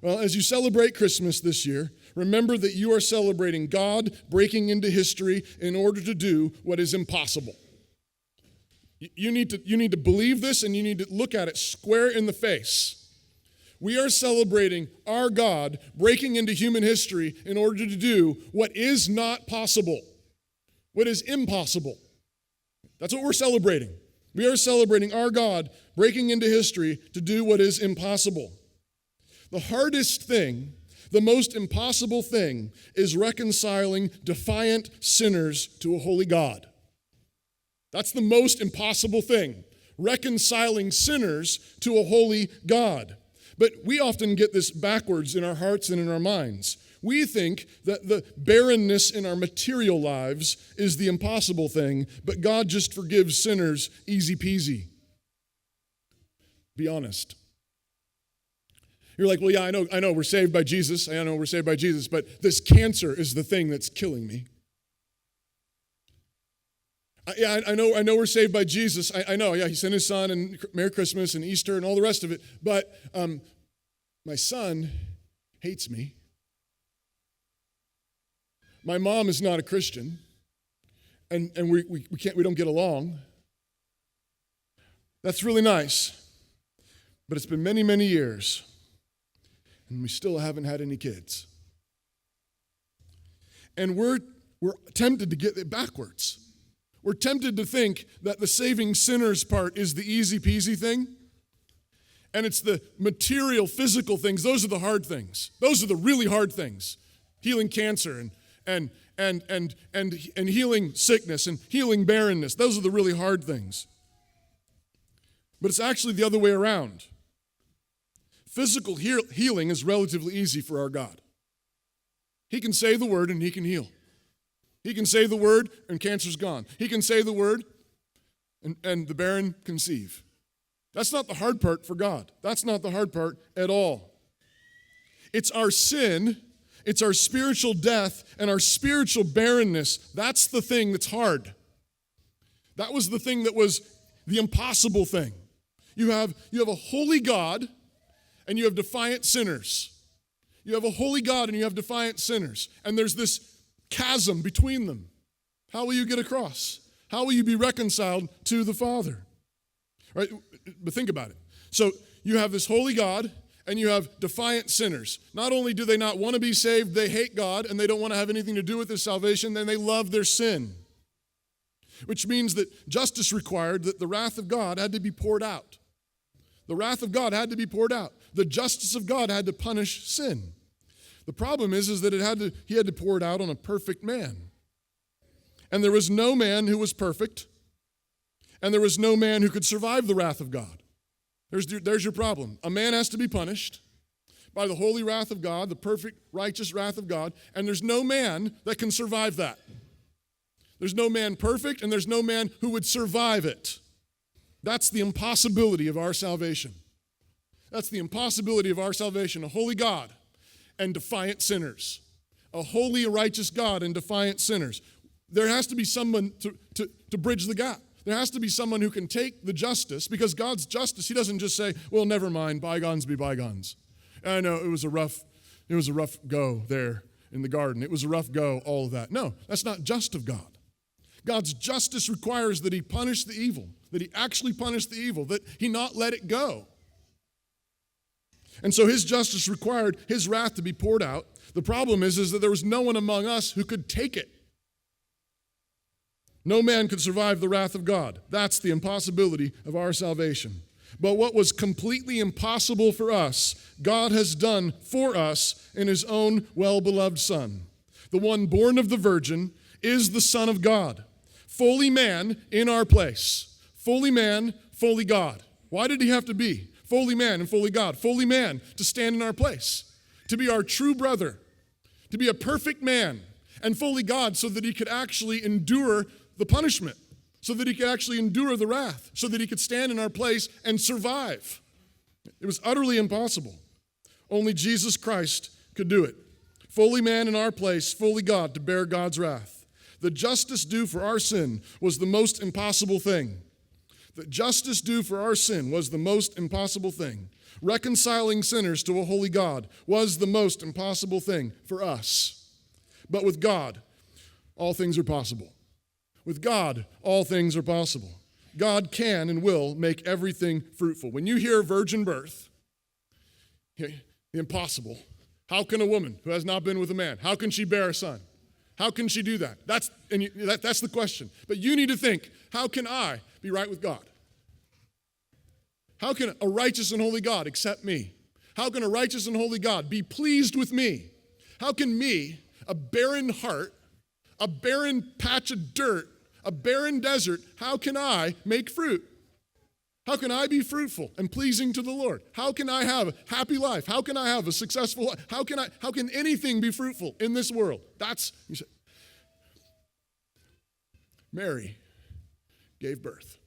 Well, as you celebrate Christmas this year, remember that you are celebrating God breaking into history in order to do what is impossible. You need to believe this, and you need to look at it square in the face. We are celebrating our God breaking into human history in order to do what is not possible, what is impossible. That's what we're celebrating. We are celebrating our God breaking into history to do what is impossible. The hardest thing, the most impossible thing, is reconciling defiant sinners to a holy God. That's the most impossible thing, reconciling sinners to a holy God. But we often get this backwards in our hearts and in our minds. We think that the barrenness in our material lives is the impossible thing, but God just forgives sinners easy peasy. Be honest. You're like, well, yeah, I know we're saved by Jesus. I know we're saved by Jesus, but this cancer is the thing that's killing me. I know we're saved by Jesus. I know, he sent his son, and Merry Christmas and Easter and all the rest of it. But my son hates me. My mom is not a Christian, and we don't get along. That's really nice, but it's been many, many years, and we still haven't had any kids. And we're tempted to get it backwards. We're tempted to think that the saving sinners part is the easy peasy thing, and it's the material, physical things. Those are the hard things. Those are the really hard things. Healing cancer and healing sickness and healing barrenness. Those are the really hard things. But it's actually the other way around. Physical healing is relatively easy for our God. He can say the word and he can heal. He can say the word and cancer's gone. He can say the word and the barren conceive. That's not the hard part for God. That's not the hard part at all. It's our sin, it's our spiritual death, and our spiritual barrenness. That's the thing that's hard. That was the thing that was the impossible thing. You have a holy God, and you have defiant sinners. You have a holy God, and you have defiant sinners. And there's this chasm between them. How will you get across? How will you be reconciled to the Father? Right? But think about it. So you have this holy God, and you have defiant sinners. Not only do they not want to be saved, they hate God, and they don't want to have anything to do with His salvation, then they love their sin. Which means that justice required that the wrath of God had to be poured out. The wrath of God had to be poured out. The justice of God had to punish sin. The problem is that he had to pour it out on a perfect man. And there was no man who was perfect, and there was no man who could survive the wrath of God. There's your problem. A man has to be punished by the holy wrath of God, the perfect, righteous wrath of God, and there's no man that can survive that. There's no man perfect, and there's no man who would survive it. That's the impossibility of our salvation. That's the impossibility of our salvation. A holy God and defiant sinners. A holy, righteous God and defiant sinners. There has to be someone to bridge the gap. There has to be someone who can take the justice, because God's justice, He doesn't just say, well, never mind, bygones be bygones. I know it was a rough go there in the garden. It was a rough go, all of that. No, that's not just of God. God's justice requires that He punish the evil, that He actually punish the evil, that He not let it go. And so His justice required His wrath to be poured out. The problem is that there was no one among us who could take it. No man could survive the wrath of God. That's the impossibility of our salvation. But what was completely impossible for us, God has done for us in His own well-beloved Son. The one born of the Virgin is the Son of God, fully man in our place. Fully man, fully God. Why did He have to be fully man and fully God? Fully man to stand in our place, to be our true brother, to be a perfect man, and fully God so that He could actually endure the punishment, so that He could actually endure the wrath, so that He could stand in our place and survive. It was utterly impossible. Only Jesus Christ could do it. Fully man in our place, fully God to bear God's wrath. The justice due for our sin was the most impossible thing. that justice due for our sin was the most impossible thing. Reconciling sinners to a holy God was the most impossible thing for us. But with God, all things are possible. With God, all things are possible. God can and will make everything fruitful. When you hear virgin birth, the impossible, how can a woman who has not been with a man, how can she bear a son? How can she do that? That's the question. But you need to think, how can I be right with God? How can a righteous and holy God accept me? How can a righteous and holy God be pleased with me? How can me, a barren heart, a barren patch of dirt, a barren desert, how can I make fruit? How can I be fruitful and pleasing to the Lord? How can I have a happy life? How can I have a successful life? How can anything be fruitful in this world? You say, Mary gave birth.